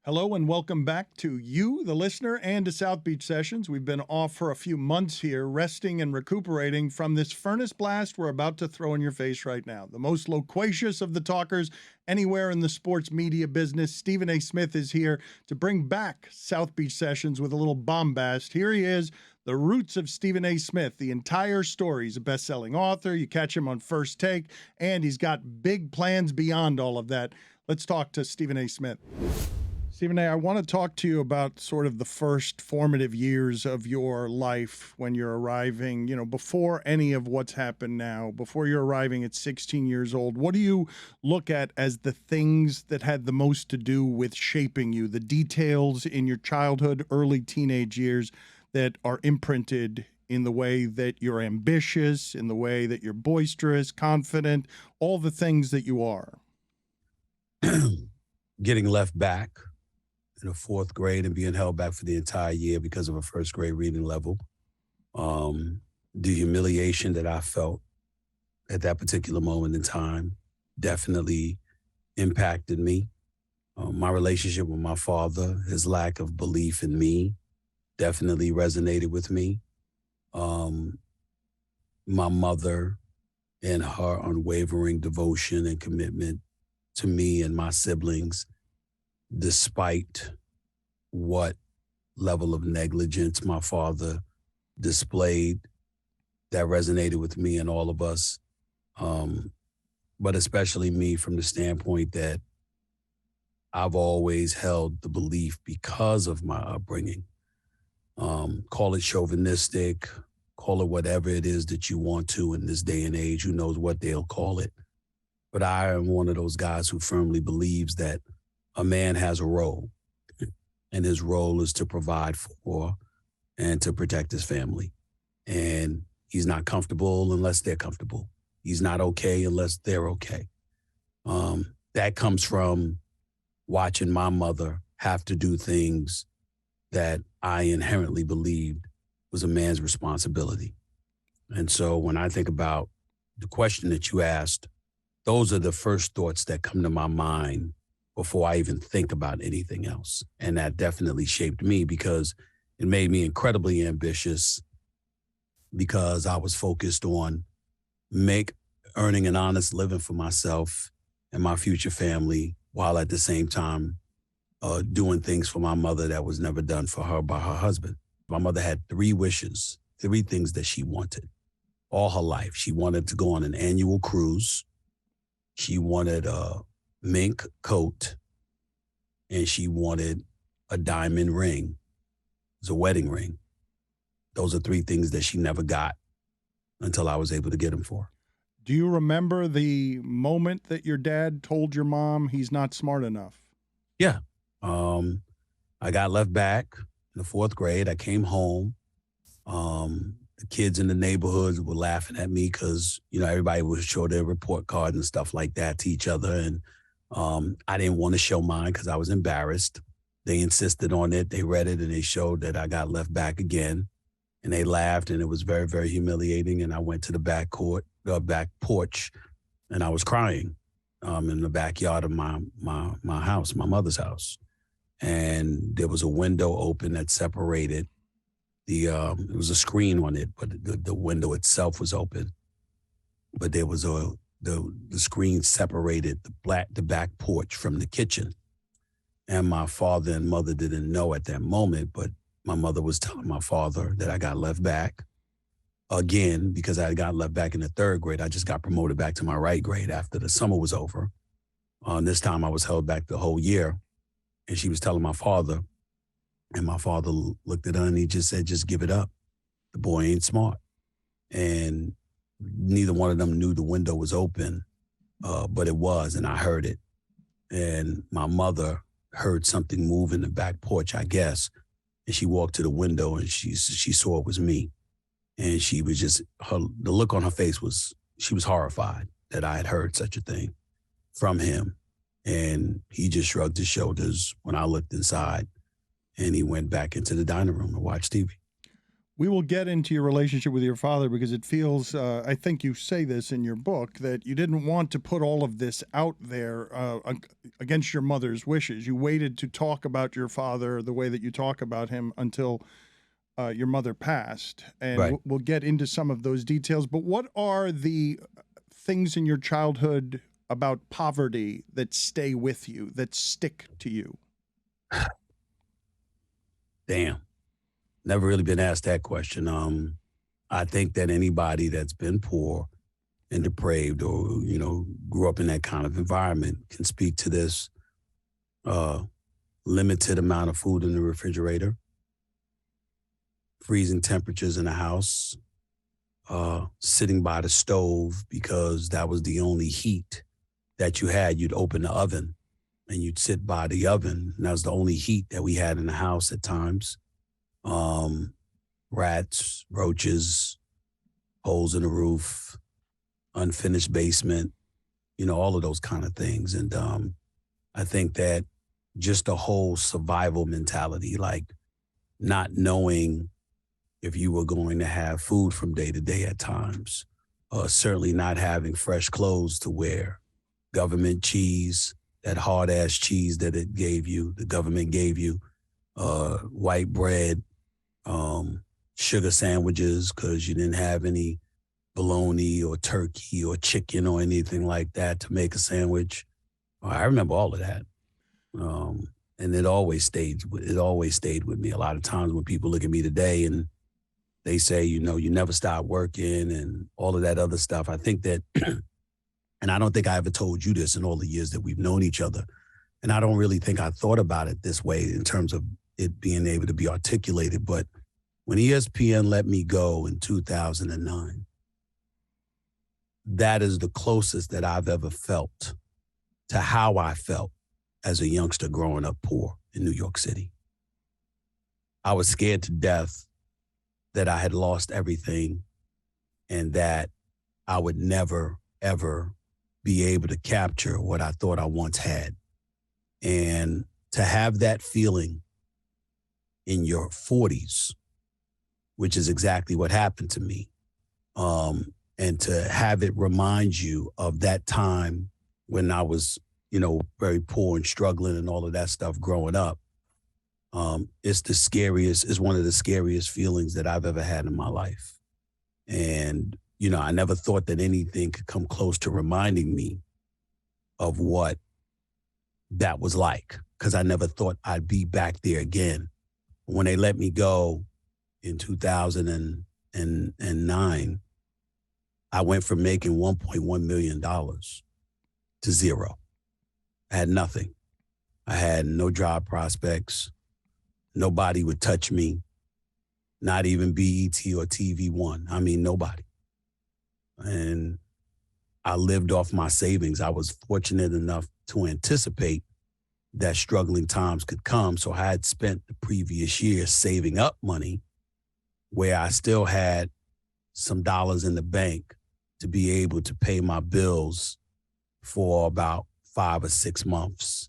Hello and welcome back to you, the listener, and to South Beach Sessions. We've been off for a few months here, resting and recuperating from this furnace blast we're about to throw in your face right now. The most loquacious of the talkers anywhere in the sports media business, Stephen A. Smith, is here to bring back South Beach Sessions with a little bombast. Here he is, the roots of Stephen A. Smith, the entire story. He's a best-selling author. You catch him on First Take, and he's got big plans beyond all of that. Let's talk to Stephen A. Smith. Stephen A., I want to talk to you about sort of the first formative years of your life when you're arriving, before any of what's happened now, before you're arriving at 16 years old. What do you look at as the things that had the most to do with shaping you, the details in your childhood, early teenage years that are imprinted in the way that you're ambitious, in the way that you're boisterous, confident, all the things that you are? Getting left back in the fourth grade and being held back for the entire year because of a first grade reading level. The humiliation that I felt at that particular moment in time definitely impacted me. My relationship with my father, his lack of belief in me definitely resonated with me. My mother and her unwavering devotion and commitment to me and my siblings, despite what level of negligence my father displayed, that resonated with me and all of us, but especially me from the standpoint that I've always held the belief because of my upbringing. Call it chauvinistic, call it whatever it is that you want to in this day and age. Who knows what they'll call it. But I am one of those guys who firmly believes that a man has a role, and his role is to provide for and to protect his family. And he's not comfortable unless they're comfortable. He's not okay unless they're okay. That comes from watching my mother have to do things that I inherently believed was a man's responsibility. And so when I think about the question that you asked, those are the first thoughts that come to my mind before I even think about anything else. And that definitely shaped me because it made me incredibly ambitious, because I was focused on earning an honest living for myself and my future family, while at the same time doing things for my mother that was never done for her by her husband. My mother had three wishes, three things that she wanted all her life. She wanted to go on an annual cruise. She wanted a mink coat, and she wanted a diamond ring. It was a wedding ring. Those are three things that she never got until I was able to get them for her. Do you remember the moment that your dad told your mom he's not smart enough? Yeah. I got left back in the fourth grade. I came home. The kids in the neighborhoods were laughing at me because, everybody would show their report card and stuff like that to each other. And I didn't want to show mine because I was embarrassed. They insisted on it. They read it and they showed that I got left back again. And they laughed, and it was very, very humiliating. And I went to the back porch, and I was crying in the backyard of my house, my mother's house. And there was a window open that separated it was a screen on it, but the window itself was open. But there was the screen separated the back porch from the kitchen. And my father and mother didn't know at that moment, but my mother was telling my father that I got left back again, because I got left back in the third grade. I just got promoted back to my right grade after the summer was over. This time I was held back the whole year. And she was telling my father, and my father looked at her and he just said, just give it up. The boy ain't smart. And neither one of them knew the window was open, but it was, and I heard it. And my mother heard something move in the back porch, I guess, and she walked to the window and she saw it was me. And she was the look on her face was, she was horrified that I had heard such a thing from him. And he just shrugged his shoulders when I looked inside, and he went back into the dining room to watch TV. We will get into your relationship with your father because it feels, I think you say this in your book, that you didn't want to put all of this out there against your mother's wishes. You waited to talk about your father the way that you talk about him until your mother passed. And Right. we'll get into some of those details. But what are the things in your childhood about poverty that stay with you, that stick to you? Damn. Never really been asked that question. I think that anybody that's been poor and depraved or, grew up in that kind of environment can speak to this limited amount of food in the refrigerator, freezing temperatures in the house, sitting by the stove because that was the only heat that you had. You'd open the oven and you'd sit by the oven, and that was the only heat that we had in the house at times. Rats, roaches, holes in the roof, unfinished basement, all of those kind of things. And I think that just the whole survival mentality, like not knowing if you were going to have food from day to day at times, certainly not having fresh clothes to wear, government cheese, that hard ass cheese that the government gave you, white bread, sugar sandwiches because you didn't have any bologna or turkey or chicken or anything like that to make a sandwich. I remember all of that. And it always stayed with me. A lot of times when people look at me today and they say, you never stop working and all of that other stuff, I think that, and I don't think I ever told you this in all the years that we've known each other. And I don't really think I thought about it this way in terms of it being able to be articulated. But when ESPN let me go in 2009, that is the closest that I've ever felt to how I felt as a youngster growing up poor in New York City. I was scared to death that I had lost everything and that I would never, ever be able to capture what I thought I once had. And to have that feeling in your 40s, which is exactly what happened to me, and to have it remind you of that time when I was, very poor and struggling and all of that stuff growing up, it's one of the scariest feelings that I've ever had in my life. And, I never thought that anything could come close to reminding me of what that was like, because I never thought I'd be back there again. When they let me go in 2009, I went from making $1.1 million to zero. I had nothing. I had no job prospects. Nobody would touch me, not even BET or TV One. I mean, nobody. And I lived off my savings. I was fortunate enough to anticipate that struggling times could come. So I had spent the previous year saving up money where I still had some dollars in the bank to be able to pay my bills for about 5 or 6 months.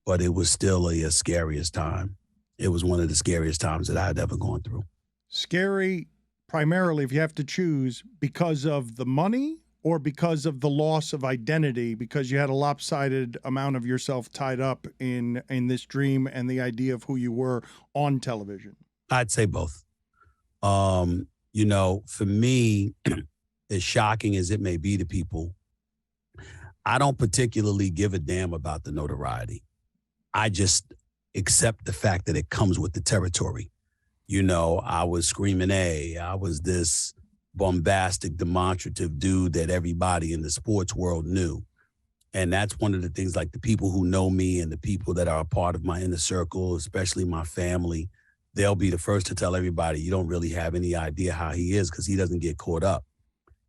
But it was still a scariest time. It was one of the scariest times that I had ever gone through. Scary, primarily, if you have to choose, because of the money or because of the loss of identity, because you had a lopsided amount of yourself tied up in this dream and the idea of who you were on television? I'd say both. For me, as shocking as it may be to people, I don't particularly give a damn about the notoriety. I just accept the fact that it comes with the territory. I was screaming A. I was this bombastic, demonstrative dude that everybody in the sports world knew. And that's one of the things, like the people who know me and the people that are a part of my inner circle, especially my family, they'll be the first to tell everybody, you don't really have any idea how he is because he doesn't get caught up.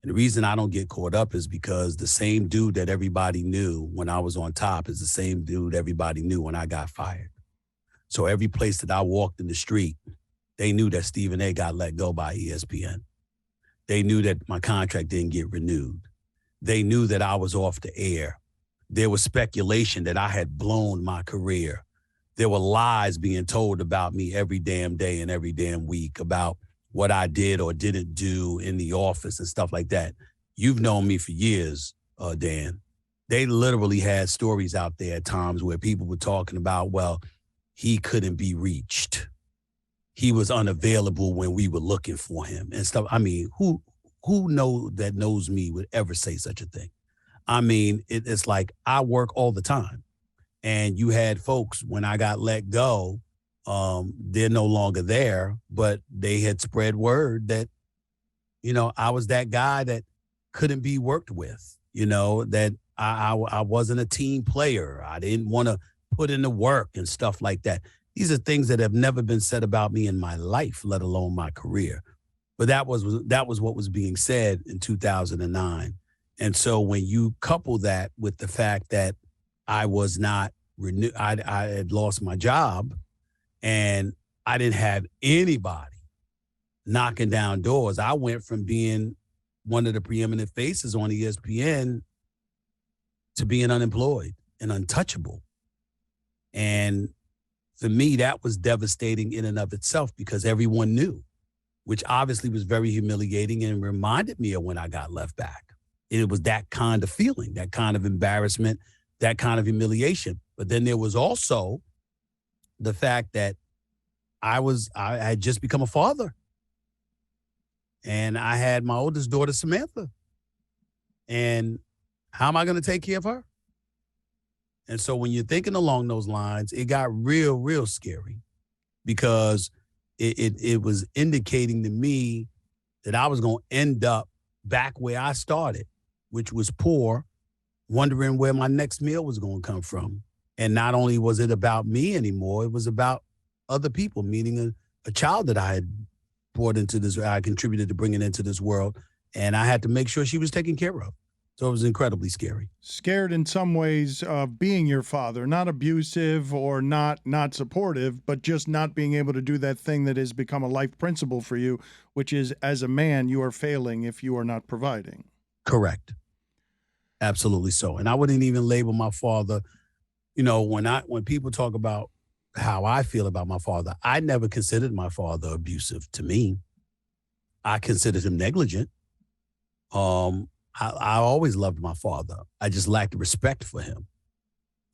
And the reason I don't get caught up is because the same dude that everybody knew when I was on top is the same dude everybody knew when I got fired. So every place that I walked in the street, they knew that Stephen A. got let go by ESPN. They knew that my contract didn't get renewed. They knew that I was off the air. There was speculation that I had blown my career. There were lies being told about me every damn day and every damn week about what I did or didn't do in the office and stuff like that. You've known me for years, Dan. They literally had stories out there at times where people were talking about, well, he couldn't be reached. He was unavailable when we were looking for him and stuff. I mean, who knows me would ever say such a thing? I mean, it's like I work all the time. And you had folks, when I got let go, they're no longer there, but they had spread word that, I was that guy that couldn't be worked with, that I wasn't a team player. I didn't want to put in the work and stuff like that. These are things that have never been said about me in my life, let alone my career. But that was what was being said in 2009. And so when you couple that with the fact that I was not renewed, I had lost my job and I didn't have anybody knocking down doors. I went from being one of the preeminent faces on ESPN to being unemployed and untouchable. And for me, that was devastating in and of itself because everyone knew, which obviously was very humiliating and reminded me of when I got left back. It was that kind of feeling, that kind of embarrassment, that kind of humiliation. But then there was also the fact that I had just become a father. And I had my oldest daughter, Samantha. And how am I going to take care of her? And so when you're thinking along those lines, it got real, real scary because it was indicating to me that I was going to end up back where I started, which was poor, wondering where my next meal was going to come from. And not only was it about me anymore, it was about other people, meaning a child that I had brought into this, I contributed to bringing into this world. And I had to make sure she was taken care of. So it was incredibly scary. Scared in some ways of being your father, not abusive or not supportive, but just not being able to do that thing that has become a life principle for you, which is as a man, you are failing if you are not providing. Correct. Absolutely so. And I wouldn't even label my father, when people talk about how I feel about my father, I never considered my father abusive to me. I considered him negligent. I always loved my father. I just lacked respect for him.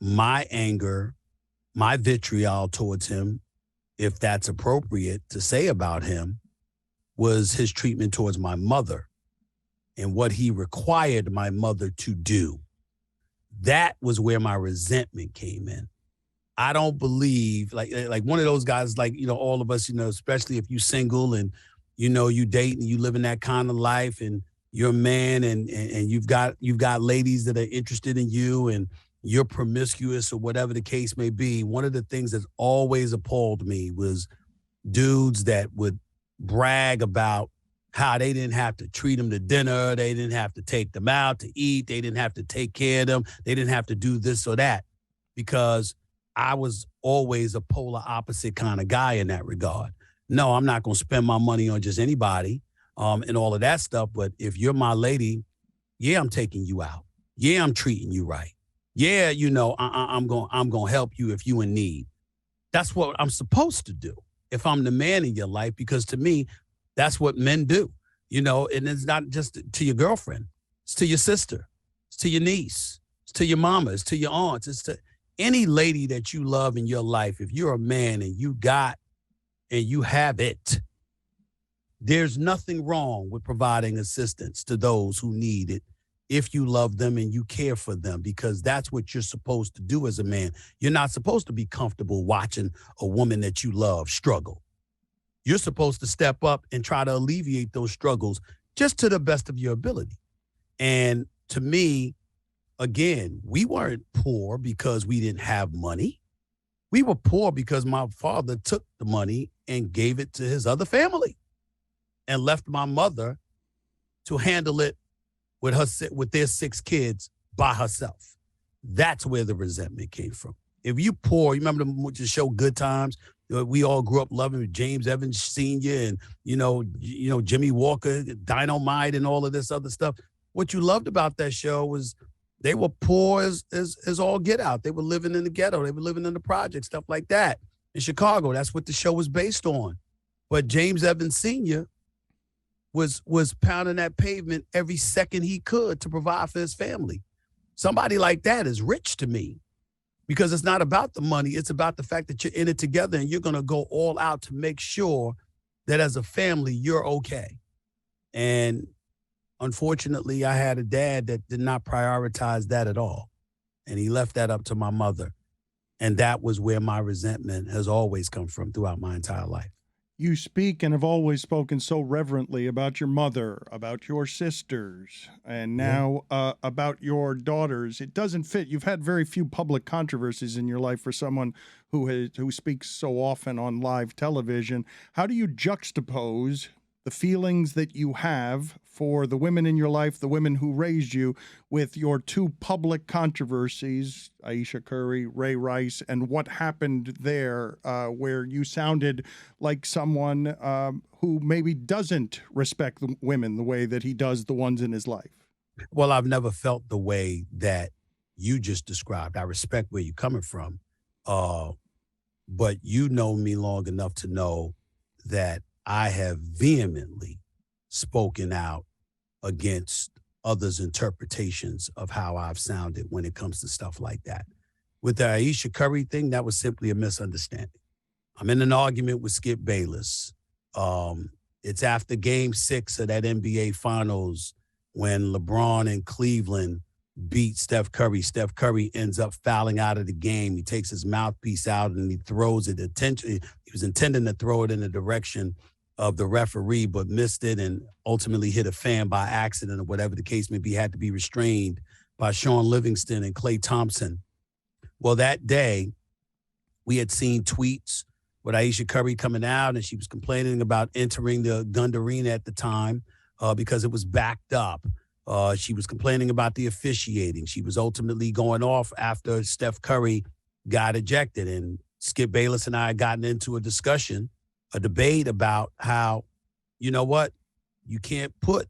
My anger, my vitriol towards him, if that's appropriate to say about him, was his treatment towards my mother and what he required my mother to do. That was where my resentment came in. I don't believe, like one of those guys, all of us, especially if you single and, you date and you live in that kind of life and you're a man and you've got ladies that are interested in you and you're promiscuous or whatever the case may be. One of the things that's always appalled me was dudes that would brag about how they didn't have to treat them to dinner. They didn't have to take them out to eat. They didn't have to take care of them. They didn't have to do this or that because I was always a polar opposite kind of guy in that regard. No, I'm not going to spend my money on just anybody. And all of that stuff. But if you're my lady, yeah, I'm taking you out. Yeah, I'm treating you right. Yeah, I'm going to help you if you in need. That's what I'm supposed to do if I'm the man in your life, because to me, that's what men do, and it's not just to your girlfriend. It's to your sister. It's to your niece. It's to your mama. It's to your aunts. It's to any lady that you love in your life. If you're a man and you have it, there's nothing wrong with providing assistance to those who need it if you love them and you care for them, because that's what you're supposed to do as a man. You're not supposed to be comfortable watching a woman that you love struggle. You're supposed to step up and try to alleviate those struggles just to the best of your ability. And to me, again, we weren't poor because we didn't have money. We were poor because my father took the money and gave it to his other family and left my mother to handle it with their 6 kids by herself. That's where the resentment came from. If you poor, you remember the show Good Times? We all grew up loving James Evans Sr. and, Jimmy Walker, Dynamite, and all of this other stuff. What you loved about that show was they were poor as all get out. They were living in the ghetto. They were living in the project, stuff like that. In Chicago, that's what the show was based on. But James Evans Sr. was pounding that pavement every second he could to provide for his family. Somebody like that is rich to me because it's not about the money. It's about the fact that you're in it together and you're going to go all out to make sure that as a family, you're okay. And unfortunately, I had a dad that did not prioritize that at all. And he left that up to my mother. And that was where my resentment has always come from throughout my entire life. You speak and have always spoken so reverently about your mother, about your sisters, and now about your daughters. It doesn't fit. You've had very few public controversies in your life for someone who speaks so often on live television. How do you juxtapose the feelings that you have for the women in your life, the women who raised you, with your two public controversies, Ayesha Curry, Ray Rice, and what happened there, where you sounded like someone who maybe doesn't respect the women the way that he does the ones in his life? Well, I've never felt the way that you just described. I respect where you're coming from, but you know me long enough to know that I have vehemently spoken out against others' interpretations of how I've sounded when it comes to stuff like that. With the Ayesha Curry thing, that was simply a misunderstanding. I'm in an argument with Skip Bayless. It's after game 6 of that NBA Finals when LeBron and Cleveland beat Steph Curry. Steph Curry ends up fouling out of the game. He takes his mouthpiece out and he throws it. He was intending to throw it in the direction of the referee, but missed it and ultimately hit a fan by accident or whatever the case may be, had to be restrained by Sean Livingston and Klay Thompson. Well, that day, we had seen tweets with Ayesha Curry coming out, and she was complaining about entering the Gund Arena at the time because it was backed up. She was complaining about the officiating. She was ultimately going off after Steph Curry got ejected, and Skip Bayless and I had gotten into a debate about how, you know what, you can't put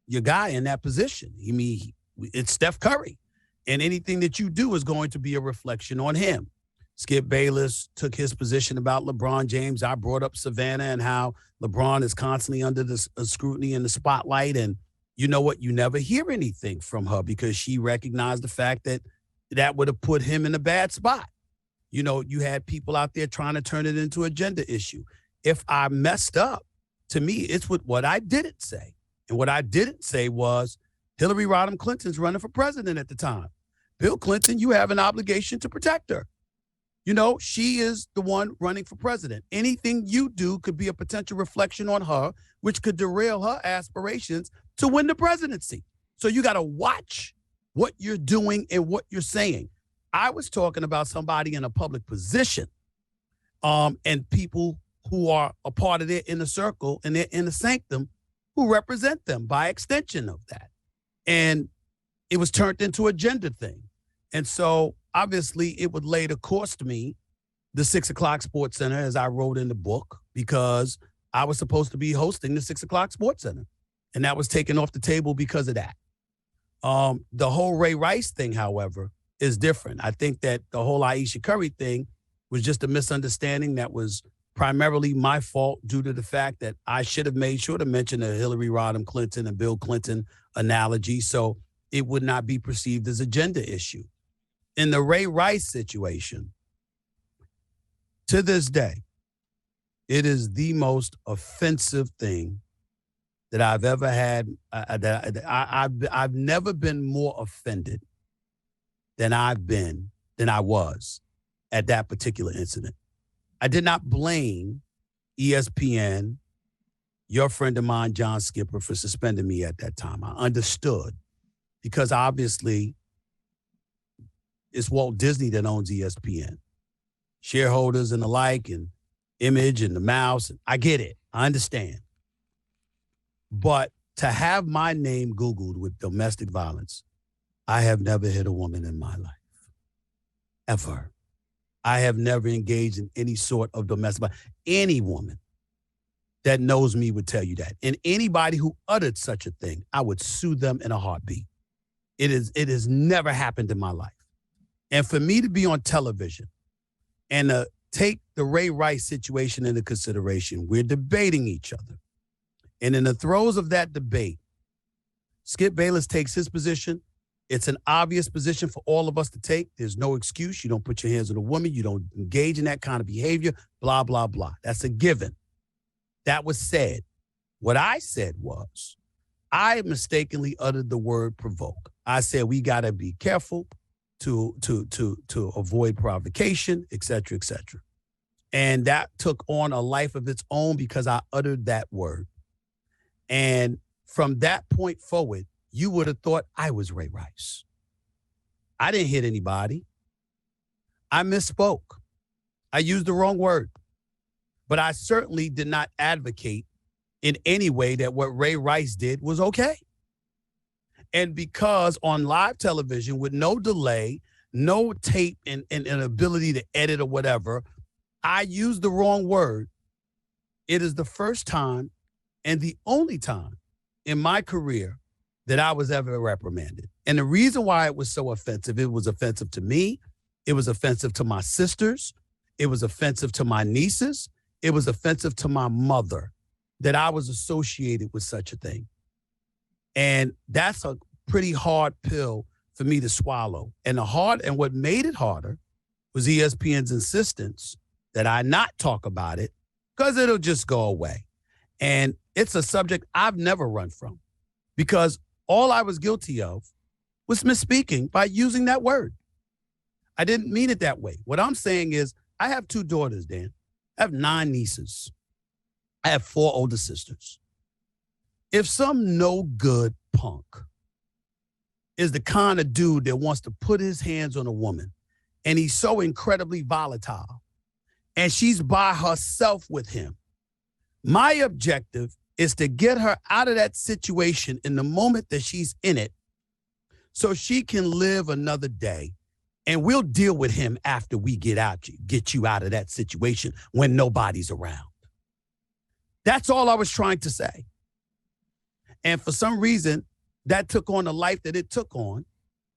your guy in that position. I mean, it's Steph Curry, and anything that you do is going to be a reflection on him. Skip Bayless took his position about LeBron James. I brought up Savannah and how LeBron is constantly under the scrutiny and the spotlight. And you know what? You never hear anything from her because she recognized the fact that that would have put him in a bad spot. You know, you had people out there trying to turn it into a gender issue. If I messed up, to me, it's with what I didn't say. And what I didn't say was Hillary Rodham Clinton's running for president at the time. Bill Clinton, you have an obligation to protect her. You know, she is the one running for president. Anything you do could be a potential reflection on her, which could derail her aspirations to win the presidency. So you got to watch what you're doing and what you're saying. I was talking about somebody in a public position and people who are a part of their inner circle and their inner sanctum who represent them by extension of that. And it was turned into a gender thing. And so obviously it would later cost me the 6 o'clock Sports Center, as I wrote in the book, because I was supposed to be hosting the 6 o'clock Sports Center. And that was taken off the table because of that. The whole Ray Rice thing, however, is different. I think that the whole Ayesha Curry thing was just a misunderstanding that was primarily my fault due to the fact that I should have made sure to mention the Hillary Rodham Clinton and Bill Clinton analogy so it would not be perceived as a gender issue. In the Ray Rice situation, to this day, it is the most offensive thing that I've ever had. I've never been more offended than I was at that particular incident. I did not blame ESPN, your friend of mine, John Skipper, for suspending me at that time. I understood because obviously it's Walt Disney that owns ESPN. Shareholders and the like, and Image and the Mouse. I get it. I understand. But to have my name Googled with domestic violence, I have never hit a woman in my life, ever. I have never engaged in any sort of domestic violence. Any woman that knows me would tell you that. And anybody who uttered such a thing, I would sue them in a heartbeat. It has never happened in my life. And for me to be on television and to take the Ray Rice situation into consideration. We're debating each other. And in the throes of that debate, Skip Bayless takes his position. It's an obvious position for all of us to take. There's no excuse. You don't put your hands on a woman. You don't engage in that kind of behavior, blah, blah, blah. That's a given. That was said. What I said was, I mistakenly uttered the word provoke. I said we got to be careful to avoid provocation, et cetera, et cetera. And that took on a life of its own because I uttered that word. And from that point forward, you would have thought I was Ray Rice. I didn't hit anybody. I misspoke. I used the wrong word. But I certainly did not advocate in any way that what Ray Rice did was okay. And because on live television with no delay, no tape and an ability to edit or whatever, I used the wrong word. It is the first time and the only time in my career that I was ever reprimanded. And the reason why it was so offensive, it was offensive to me. It was offensive to my sisters. It was offensive to my nieces. It was offensive to my mother that I was associated with such a thing. And that's a pretty hard pill for me to swallow. And what made it harder was ESPN's insistence that I not talk about it because it'll just go away. And it's a subject I've never run from because all I was guilty of was misspeaking by using that word. I didn't mean it that way. What I'm saying is I have 2 daughters, Dan. I have 9 nieces. I have 4 older sisters. If some no good punk is the kind of dude that wants to put his hands on a woman and he's so incredibly volatile and she's by herself with him, my objective is to get her out of that situation in the moment that she's in it so she can live another day. And we'll deal with him after we get you out of that situation when nobody's around. That's all I was trying to say. And for some reason, that took on the life that it took on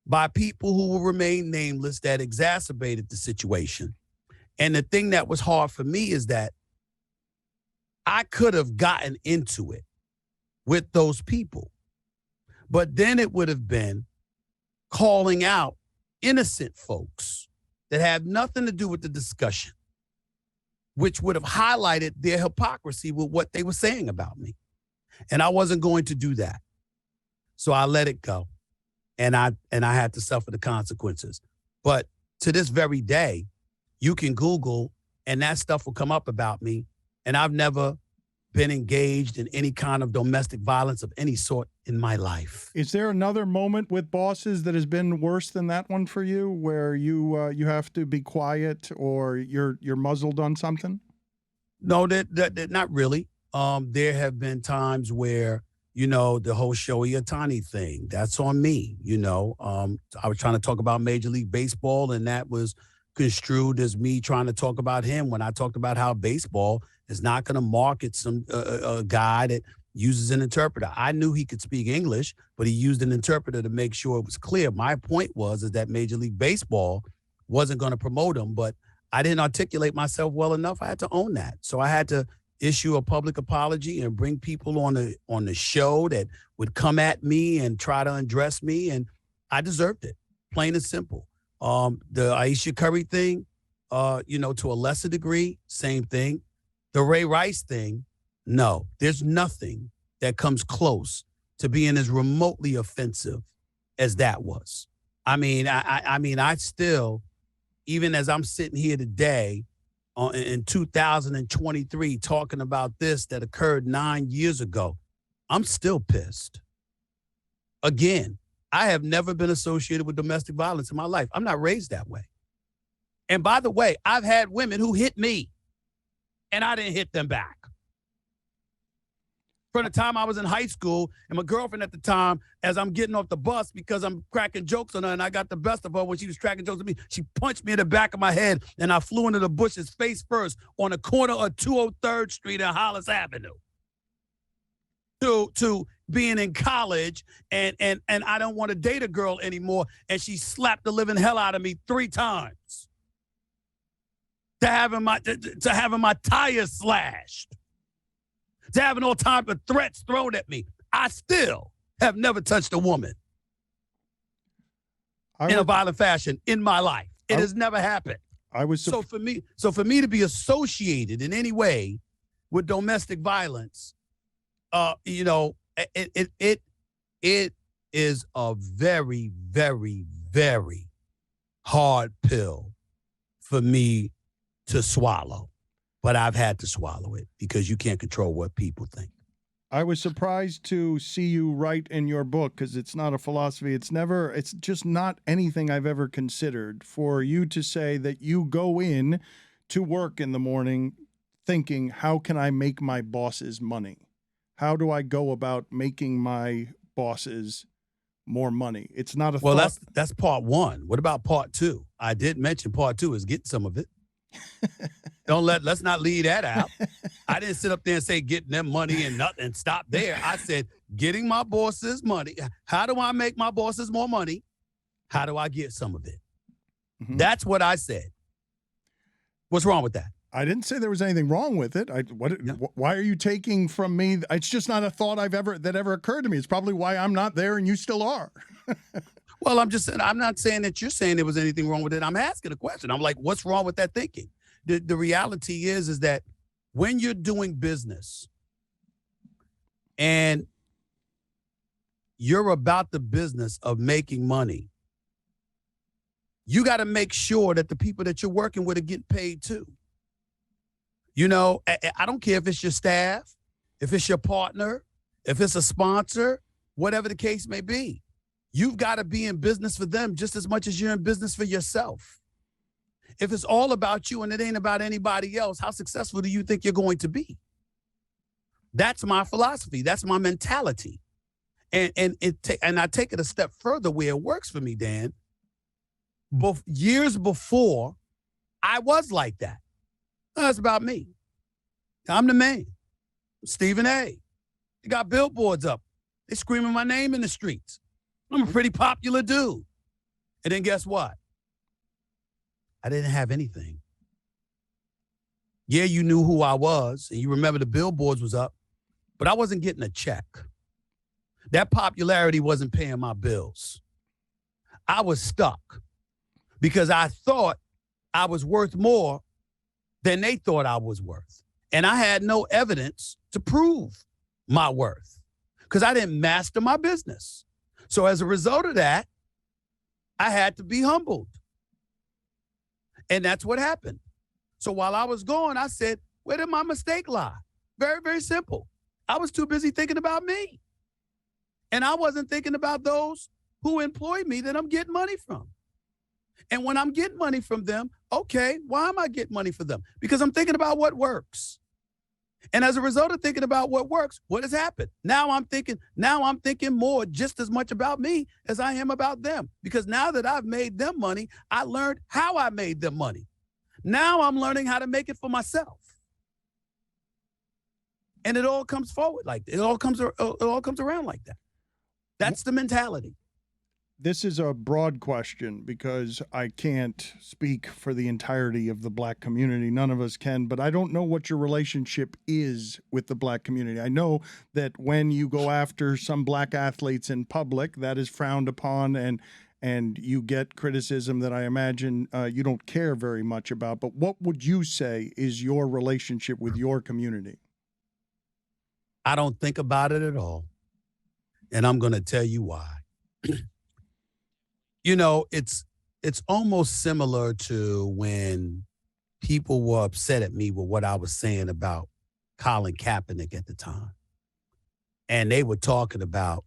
by people who will remain nameless that exacerbated the situation. And the thing that was hard for me is that I could have gotten into it with those people, but then it would have been calling out innocent folks that have nothing to do with the discussion, which would have highlighted their hypocrisy with what they were saying about me. And I wasn't going to do that. So I let it go. And I had to suffer the consequences. But to this very day, you can Google and that stuff will come up about me. And I've never been engaged in any kind of domestic violence of any sort in my life. Is there another moment with bosses that has been worse than that one for you, where you have to be quiet or you're muzzled on something? No, that not really. There have been times where, the whole Shohei Ohtani thing, that's on me. I was trying to talk about Major League Baseball, and that was construed as me trying to talk about him when I talked about how baseball is not going to market some a guy that uses an interpreter. I knew he could speak English, but he used an interpreter to make sure it was clear. My point is that Major League Baseball wasn't going to promote him, but I didn't articulate myself well enough. I had to own that. So I had to issue a public apology and bring people on the show that would come at me and try to undress me, and I deserved it, plain and simple. The Aisha Curry thing, to a lesser degree, same thing. The Ray Rice thing, no, there's nothing that comes close to being as remotely offensive as that was. I still, even as I'm sitting here today in 2023 talking about this that occurred 9 years ago, I'm still pissed. Again, I have never been associated with domestic violence in my life. I'm not raised that way. And by the way, I've had women who hit me and I didn't hit them back. From the time I was in high school, and my girlfriend at the time, as I'm getting off the bus because I'm cracking jokes on her and I got the best of her when she was cracking jokes on me, she punched me in the back of my head and I flew into the bushes face first on the corner of 203rd Street and Hollis Avenue. To being in college and I don't want to date a girl anymore, and she slapped the living hell out of me 3 times. to having my tires slashed, to having all type of threats thrown at me. I still have never touched a woman in a violent fashion in my life. It has never happened. So for me to be associated in any way with domestic violence, it is a very, very, very hard pill for me to swallow. But I've had to swallow it because you can't control what people think. I was surprised to see you write in your book, because it's not a philosophy. It's just not anything I've ever considered, for you to say that you go in to work in the morning thinking, how can I make my bosses money? How do I go about making my bosses more money? It's not a well, thought. That's part one. What about part two? I did mention part two is getting some of it. Let's not leave that out. I didn't sit up there and say getting them money and nothing, stop there. I said getting my bosses money. How do I make my bosses more money? How do I get some of it? Mm-hmm. That's what I said. What's wrong with that? I didn't say there was anything wrong with it. Why are you taking from me? It's just not a thought that ever occurred to me. It's probably why I'm not there and you still are. Well, I'm not saying that you're saying there was anything wrong with it. I'm asking a question. I'm like, what's wrong with that thinking? The reality is that when you're doing business and you're about the business of making money, you got to make sure that the people that you're working with are getting paid too. You know, I don't care if it's your staff, if it's your partner, if it's a sponsor, whatever the case may be. You've got to be in business for them just as much as you're in business for yourself. If it's all about you and it ain't about anybody else, how successful do you think you're going to be? That's my philosophy. That's my mentality. And I take it a step further where it works for me, Dan. Years before, I was like that. That's about me. I'm the man. Stephen A. They got billboards up. They screaming my name in the streets. I'm a pretty popular dude. And then guess what? I didn't have anything. Yeah, you knew who I was, and you remember the billboards was up, but I wasn't getting a check. That popularity wasn't paying my bills. I was stuck because I thought I was worth more than they thought I was worth. And I had no evidence to prove my worth because I didn't master my business. So as a result of that, I had to be humbled. And that's what happened. So while I was gone, I said, where did my mistake lie? Very, very simple. I was too busy thinking about me. And I wasn't thinking about those who employ me that I'm getting money from. And when I'm getting money from them, okay, why am I getting money for them? Because I'm thinking about what works. And as a result of thinking about what works, what has happened? Now I'm thinking more just as much about me as I am about them. Because now that I've made them money, I learned how I made them money. Now I'm learning how to make it for myself. And it all comes forward like that. It all comes around like that. That's the mentality. This is a broad question because I can't speak for the entirety of the Black community. None of us can, but I don't know what your relationship is with the Black community. I know that when you go after some Black athletes in public, that is frowned upon and you get criticism that I imagine you don't care very much about. But what would you say is your relationship with your community? I don't think about it at all. And I'm going to tell you why. You know, it's almost similar to when people were upset at me with what I was saying about Colin Kaepernick at the time. And they were talking about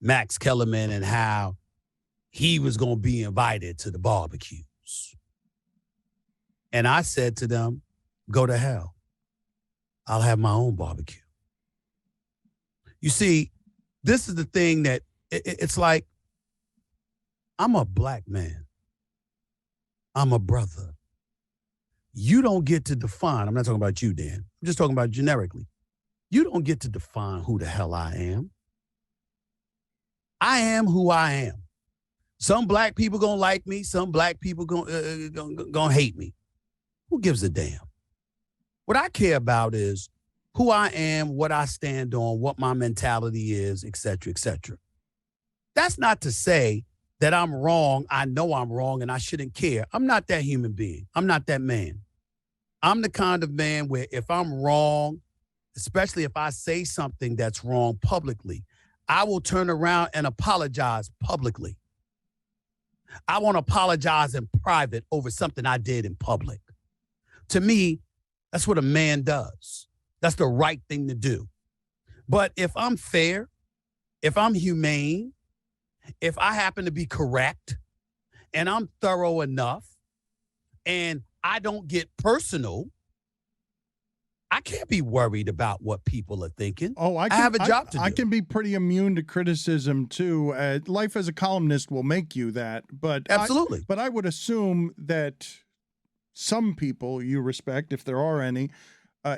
Max Kellerman and how he was going to be invited to the barbecues. And I said to them, go to hell. I'll have my own barbecue. You see, this is the thing that it's like, I'm a Black man. I'm a brother. You don't get to define, I'm not talking about you, Dan. I'm just talking about generically. You don't get to define who the hell I am. I am who I am. Some Black people gonna like me. Some Black people gonna hate me. Who gives a damn? What I care about is who I am, what I stand on, what my mentality is, et cetera, et cetera. That's not to say that I'm wrong. I know I'm wrong and I shouldn't care. I'm not that human being. I'm not that man. I'm the kind of man where if I'm wrong, especially if I say something that's wrong publicly, I will turn around and apologize publicly. I won't apologize in private over something I did in public. To me, that's what a man does. That's the right thing to do. But if I'm fair, if I'm humane, if I happen to be correct, and I'm thorough enough, and I don't get personal, I can't be worried about what people are thinking. Oh, I have a job to do. I can be pretty immune to criticism too. Life as a columnist will make you that, but absolutely. But I would assume that some people you respect, if there are any,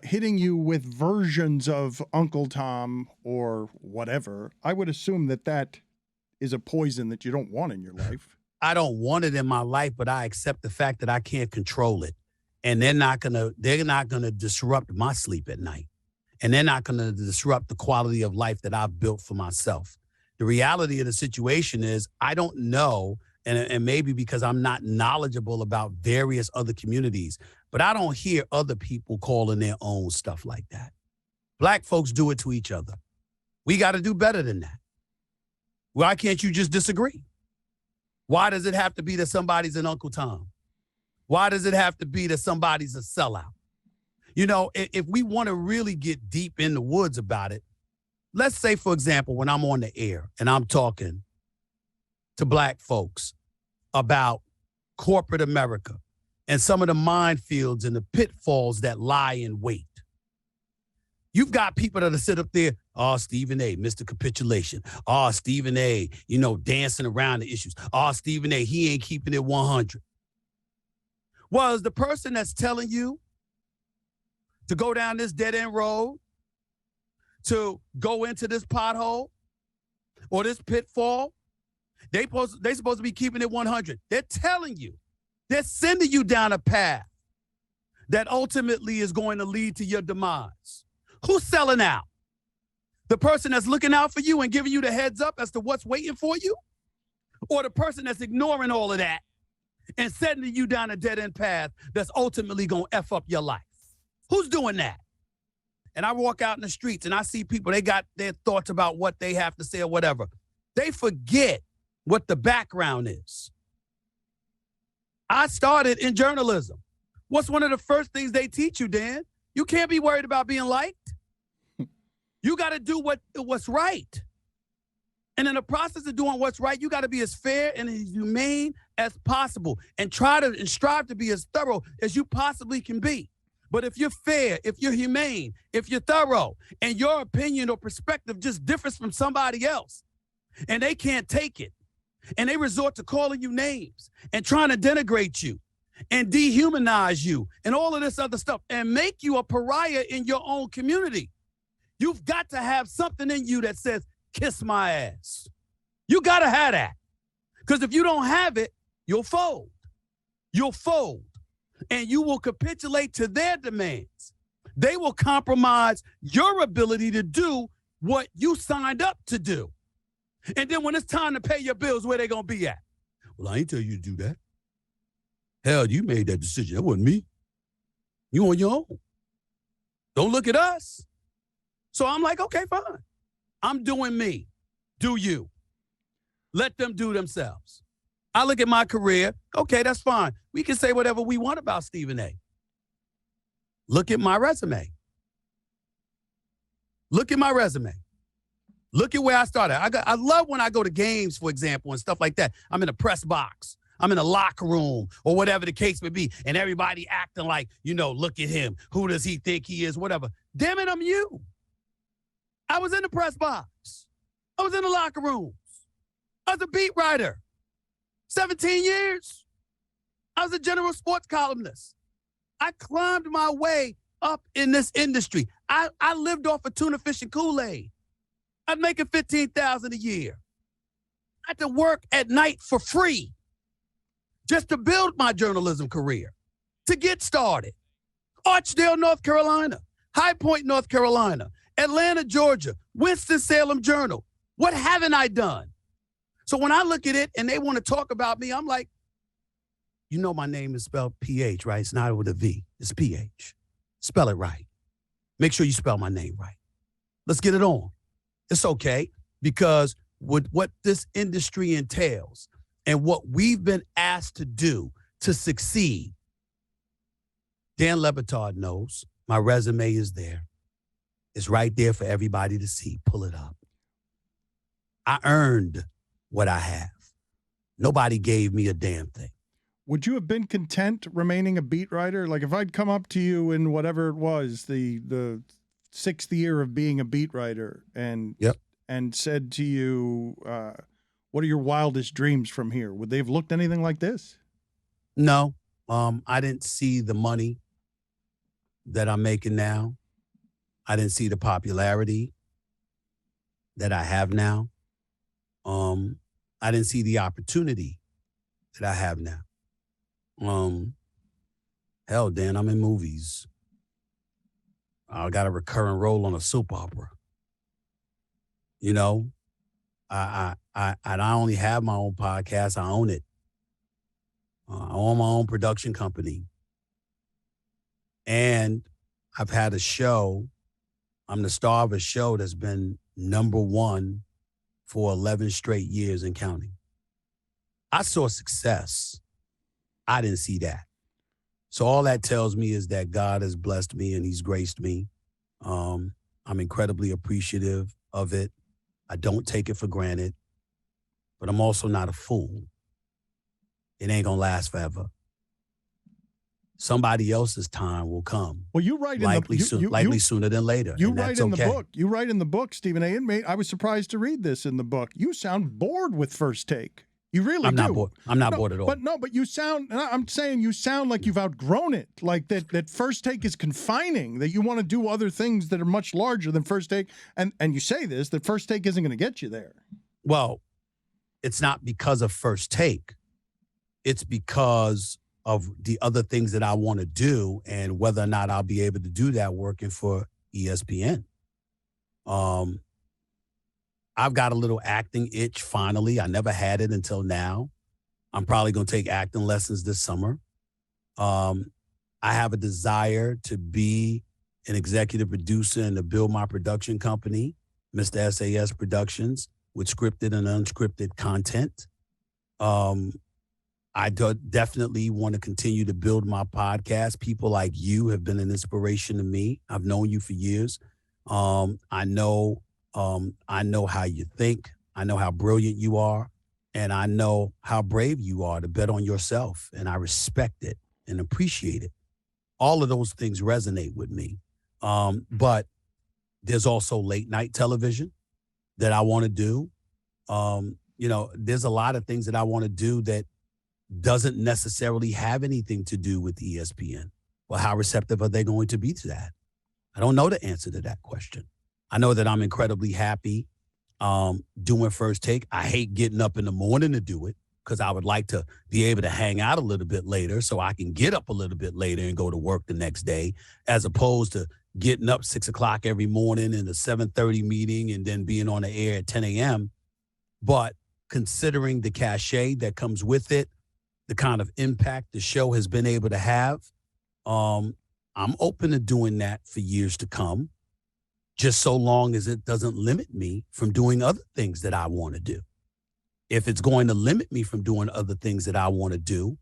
hitting you with versions of Uncle Tom or whatever, I would assume that that is a poison that you don't want in your life. I don't want it in my life, but I accept the fact that I can't control it. And they're not gonna disrupt my sleep at night. And they're not gonna disrupt the quality of life that I've built for myself. The reality of the situation is I don't know, and maybe because I'm not knowledgeable about various other communities, but I don't hear other people calling their own stuff like that. Black folks do it to each other. We got to do better than that. Why can't you just disagree? Why does it have to be that somebody's an Uncle Tom? Why does it have to be that somebody's a sellout? You know, if we want to really get deep in the woods about it, let's say, for example, when I'm on the air and I'm talking to black folks about corporate America and some of the minefields and the pitfalls that lie in wait. You've got people that sit up there, oh, Stephen A., Mr. Capitulation. Oh, Stephen A., dancing around the issues. Oh, Stephen A., he ain't keeping it 100. Well, is the person that's telling you to go down this dead-end road, to go into this pothole or this pitfall, they supposed to be keeping it 100. They're telling you. They're sending you down a path that ultimately is going to lead to your demise. Who's selling out? The person that's looking out for you and giving you the heads up as to what's waiting for you? Or the person that's ignoring all of that and sending you down a dead-end path that's ultimately going to F up your life? Who's doing that? And I walk out in the streets and I see people, they got their thoughts about what they have to say or whatever. They forget what the background is. I started in journalism. What's one of the first things they teach you, Dan? You can't be worried about being liked. You got to do what's right. And in the process of doing what's right, you got to be as fair and as humane as possible and strive to be as thorough as you possibly can be. But if you're fair, if you're humane, if you're thorough, and your opinion or perspective just differs from somebody else, and they can't take it, and they resort to calling you names and trying to denigrate you and dehumanize you and all of this other stuff and make you a pariah in your own community, you've got to have something in you that says, kiss my ass. You got to have that. Because if you don't have it, you'll fold. You'll fold. And you will capitulate to their demands. They will compromise your ability to do what you signed up to do. And then when it's time to pay your bills, where they going to be at? Well, I ain't tell you to do that. Hell, you made that decision. That wasn't me. You on your own. Don't look at us. So I'm like, okay, fine. I'm doing me. Do you. Let them do themselves. I look at my career. Okay, that's fine. We can say whatever we want about Stephen A. Look at my resume. Look at my resume. Look at where I started. I love when I go to games, for example, and stuff like that. I'm in a press box. I'm in a locker room or whatever the case may be. And everybody acting like, look at him. Who does he think he is? Whatever. Damn it, I'm you. I was in the press box. I was in the locker rooms. I was a beat writer. 17 years. I was a general sports columnist. I climbed my way up in this industry. I lived off of tuna fish and Kool-Aid. I'm making $15,000 a year. I had to work at night for free just to build my journalism career, to get started. Archdale, North Carolina, High Point, North Carolina, Atlanta, Georgia, Winston-Salem Journal. What haven't I done? So when I look at it and they want to talk about me, I'm like, you know my name is spelled P-H, right? It's not with a V. It's P-H. Spell it right. Make sure you spell my name right. Let's get it on. It's okay, because with what this industry entails and what we've been asked to do to succeed, Dan LeBatard knows my resume is there. It's right there for everybody to see. Pull it up. I earned what I have. Nobody gave me a damn thing. Would you have been content remaining a beat writer? Like if I'd come up to you in whatever it was, the sixth year of being a beat writer, and said to you, what are your wildest dreams from here? Would they have looked anything like this? No. I didn't see the money that I'm making now. I didn't see the popularity that I have now. I didn't see the opportunity that I have now. Hell, Dan, I'm in movies. I got a recurring role on a soap opera. You know, I only have my own podcast. I own it. I own my own production company. And I've had a show. I'm the star of a show that's been #1 for 11 straight years and counting. I saw success. I didn't see that. So all that tells me is that God has blessed me and he's graced me. I'm incredibly appreciative of it. I don't take it for granted, but I'm also not a fool. It ain't gonna last forever. Somebody else's time will come. Well, you write likely sooner than later. You write in the book. You write in the book, Stephen A. I was surprised to read this in the book. You sound bored with First Take. You really do. I'm not bored. I'm not bored at all. But you sound. I'm saying you sound like you've outgrown it. Like that First Take is confining. That you want to do other things that are much larger than First Take. And you say this, that First Take isn't going to get you there. Well, it's not because of First Take. It's because of the other things that I want to do and whether or not I'll be able to do that working for ESPN. I've got a little acting itch finally. I never had it until now. I'm probably going to take acting lessons this summer. I have a desire to be an executive producer and to build my production company, Mr. SAS Productions, with scripted and unscripted content. I definitely want to continue to build my podcast. People like you have been an inspiration to me. I've known you for years. I know how you think. I know how brilliant you are. And I know how brave you are to bet on yourself. And I respect it and appreciate it. All of those things resonate with me. But there's also late night television that I want to do. There's a lot of things that I want to do that doesn't necessarily have anything to do with ESPN. Well, how receptive are they going to be to that? I don't know the answer to that question. I know that I'm incredibly happy doing First Take. I hate getting up in the morning to do it because I would like to be able to hang out a little bit later so I can get up a little bit later and go to work the next day, as opposed to getting up 6 o'clock every morning in a 7:30 meeting and then being on the air at 10 a.m. But considering the cachet that comes with it, the kind of impact the show has been able to have, I'm open to doing that for years to come, just so long as it doesn't limit me from doing other things that I want to do. If it's going to limit me from doing other things that I want to do,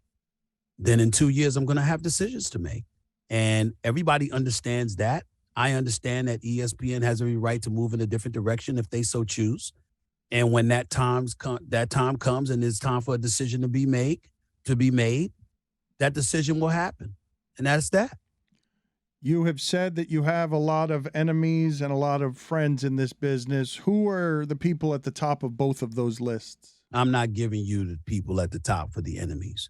then in 2 years, I'm going to have decisions to make. And everybody understands that. I understand that ESPN has every right to move in a different direction if they so choose. And when that time comes and it's time for a decision to be made, that decision will happen. And that's that. You have said that you have a lot of enemies and a lot of friends in this business. Who are the people at the top of both of those lists? I'm not giving you the people at the top for the enemies.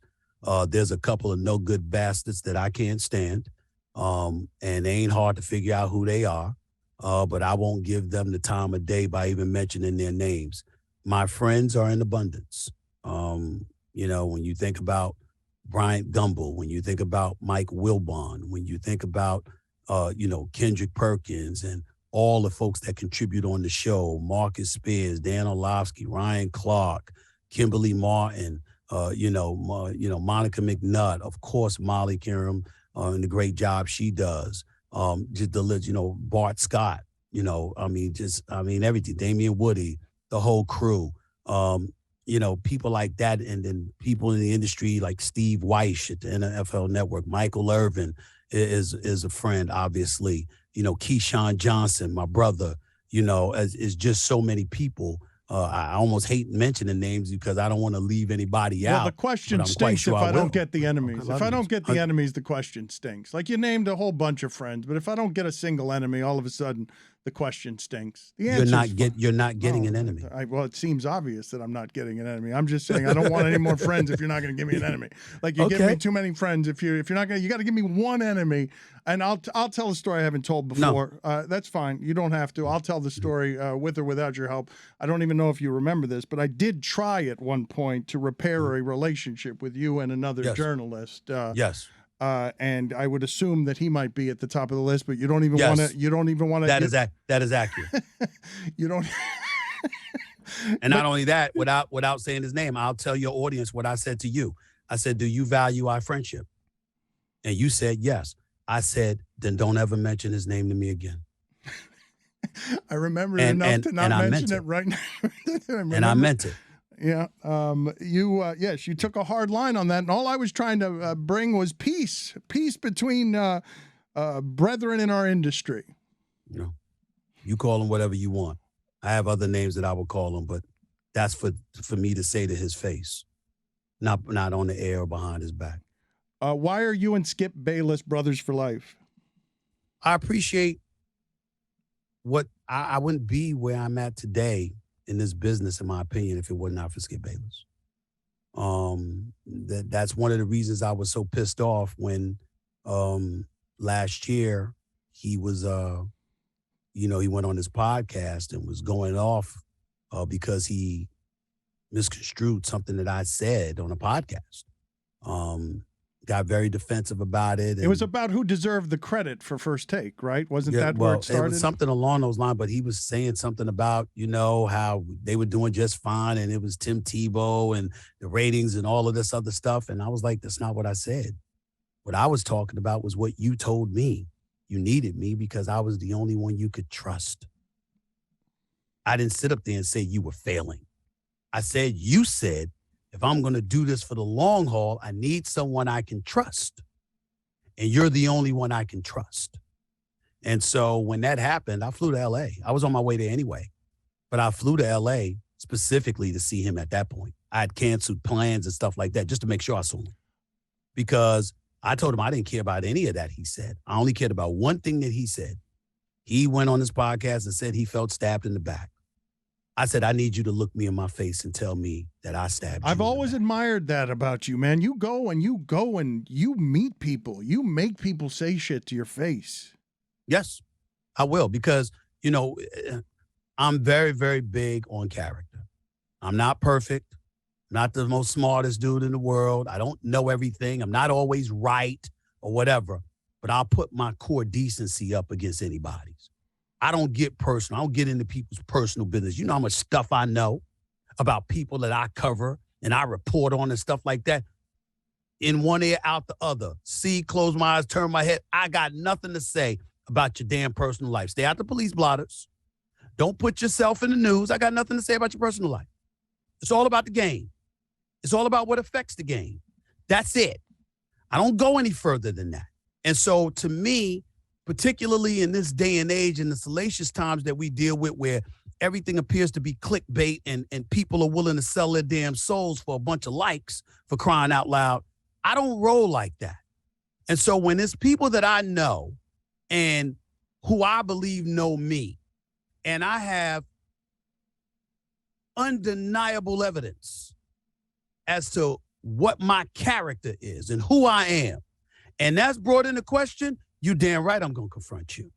There's a couple of no good bastards that I can't stand. And it ain't hard to figure out who they are. But I won't give them the time of day by even mentioning their names. My friends are in abundance. When you think about Bryant Gumbel, when you think about Mike Wilbon, when you think about, Kendrick Perkins and all the folks that contribute on the show, Marcus Spears, Dan Orlovsky, Ryan Clark, Kimberly Martin, Monica McNutt, of course, Molly Kiram, and the great job she does. Just the list, Bart Scott, everything, Damian Woody, the whole crew, people like that. And then people in the industry like Steve Weish at the NFL Network, Michael Irvin is a friend, obviously, Keyshawn Johnson, my brother, is just so many people. I almost hate mentioning names because I don't want to leave anybody out. Well, the question stinks if I don't get the enemies. Okay, if I don't get the enemies, the question stinks. Like, you named a whole bunch of friends, but if I don't get a single enemy, all of a sudden the question stinks. The You're not getting an enemy. Well, it seems obvious that I'm not getting an enemy. I'm just saying I don't want any more friends if you're not going to give me an enemy. Like, you give me too many friends if you're not going to. You got to give me one enemy, and I'll tell a story I haven't told before. No. That's fine. You don't have to. I'll tell the story with or without your help. I don't even know if you remember this, but I did try at one point to repair a relationship with you and another journalist. Yes. And I would assume that he might be at the top of the list, but you don't even want to. You don't even want to. That is accurate. You don't. And not only that, without saying his name, I'll tell your audience what I said to you. I said, "Do you value our friendship?" And you said yes. I said, "Then don't ever mention his name to me again." I remember enough to not mention it right now. And I meant it. Yeah. Yes, you took a hard line on that. And all I was trying to bring was peace between brethren in our industry. You call him whatever you want. I have other names that I will call him, but that's for me to say to his face, not on the air or behind his back. Why are you and Skip Bayless brothers for life? I appreciate what I wouldn't be where I'm at today in this business, in my opinion, if it were not for Skip Bayless. That's one of the reasons I was so pissed off when last year he was, he went on his podcast and was going off because he misconstrued something that I said on a podcast. Got very defensive about it. It was about who deserved the credit for First Take, right? Wasn't that where it started? It was something along those lines, but he was saying something about, how they were doing just fine, and it was Tim Tebow and the ratings and all of this other stuff. And I was like, that's not what I said. What I was talking about was what you told me. You needed me because I was the only one you could trust. I didn't sit up there and say you were failing. I said, you said, if I'm going to do this for the long haul, I need someone I can trust. And you're the only one I can trust. And so when that happened, I flew to L.A. I was on my way there anyway. But I flew to L.A. specifically to see him at that point. I had canceled plans and stuff like that just to make sure I saw him. Because I told him I didn't care about any of that he said. I only cared about one thing that he said. He went on his podcast and said he felt stabbed in the back. I said, I need you to look me in my face and tell me that I stabbed you. I've always admired that about you, man. You go and you meet people. You make people say shit to your face. Yes, I will, because, I'm very, very big on character. I'm not perfect. Not the most smartest dude in the world. I don't know everything. I'm not always right or whatever, but I'll put my core decency up against anybody's. I don't get personal. I don't get into people's personal business. You know how much stuff I know about people that I cover and I report on and stuff like that. In one ear, out the other. See, close my eyes, turn my head. I got nothing to say about your damn personal life. Stay out the police blotters. Don't put yourself in the news. I got nothing to say about your personal life. It's all about the game. It's all about what affects the game. That's it. I don't go any further than that. And so to me, particularly in this day and age and the salacious times that we deal with, where everything appears to be clickbait and people are willing to sell their damn souls for a bunch of likes, for crying out loud, I don't roll like that. And so when it's people that I know and who I believe know me, and I have undeniable evidence as to what my character is and who I am, and that's brought into question, you damn right I'm going to confront you.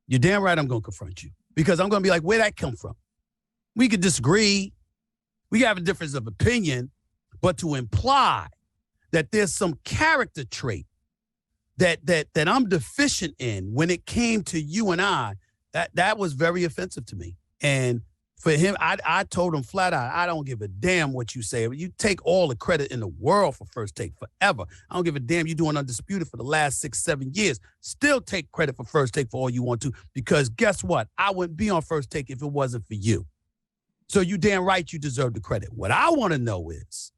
You're damn right I'm going to confront you. Because I'm going to be like, where'd that come from? We could disagree. We have a difference of opinion. But to imply that there's some character trait that I'm deficient in when it came to you and I, that was very offensive to me. And for him, I told him flat out, I don't give a damn what you say. You take all the credit in the world for First Take forever. I don't give a damn. You're doing Undisputed for the last 6-7 years. Still take credit for First Take for all you want to, because guess what? I wouldn't be on First Take if it wasn't for you. So you damn right you deserve the credit. What I want to know is,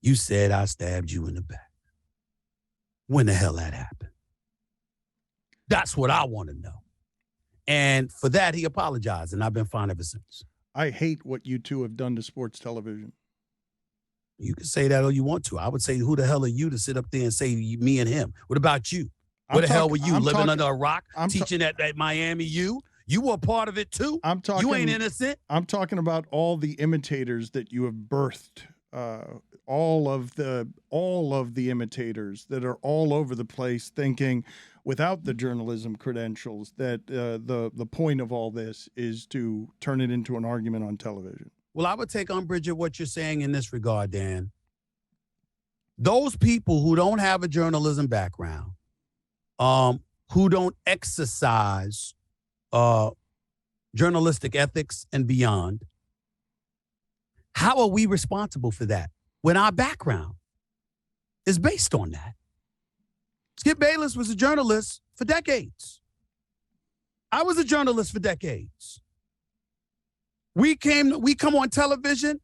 you said I stabbed you in the back. When the hell that happened? That's what I want to know. And for that, he apologized, and I've been fine ever since. I hate what you two have done to sports television. You can say that all you want to. I would say, who the hell are you to sit up there and say me and him? What about you? Where the hell were you? Living under a rock, teaching at Miami U? You were a part of it too? You ain't innocent. I'm talking about all the imitators that you have birthed. All of the imitators that are all over the place, thinking without the journalism credentials that the point of all this is to turn it into an argument on television. Well, I would take umbrage at what you're saying in this regard, Dan. Those people who don't have a journalism background, who don't exercise journalistic ethics and beyond, how are we responsible for that when our background is based on that? Skip Bayless was a journalist for decades. I was a journalist for decades. We come on television,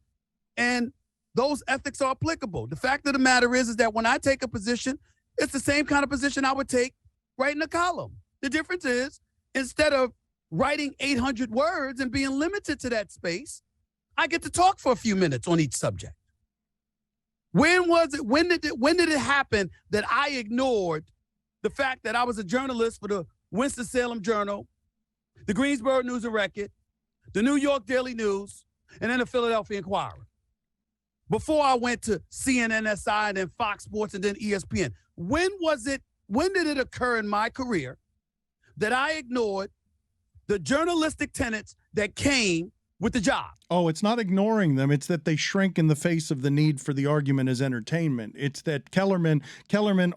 and those ethics are applicable. The fact of the matter is that when I take a position, it's the same kind of position I would take writing a column. The difference is, instead of writing 800 words and being limited to that space, I get to talk for a few minutes on each subject. When did it happen that I ignored the fact that I was a journalist for the Winston-Salem Journal, the Greensboro News and Record, the New York Daily News, and then the Philadelphia Inquirer, before I went to CNN-SI and then Fox Sports and then ESPN? When did it occur in my career that I ignored the journalistic tenets that came with the job? Oh, it's not ignoring them. It's that they shrink in the face of the need for the argument as entertainment. It's that Kellerman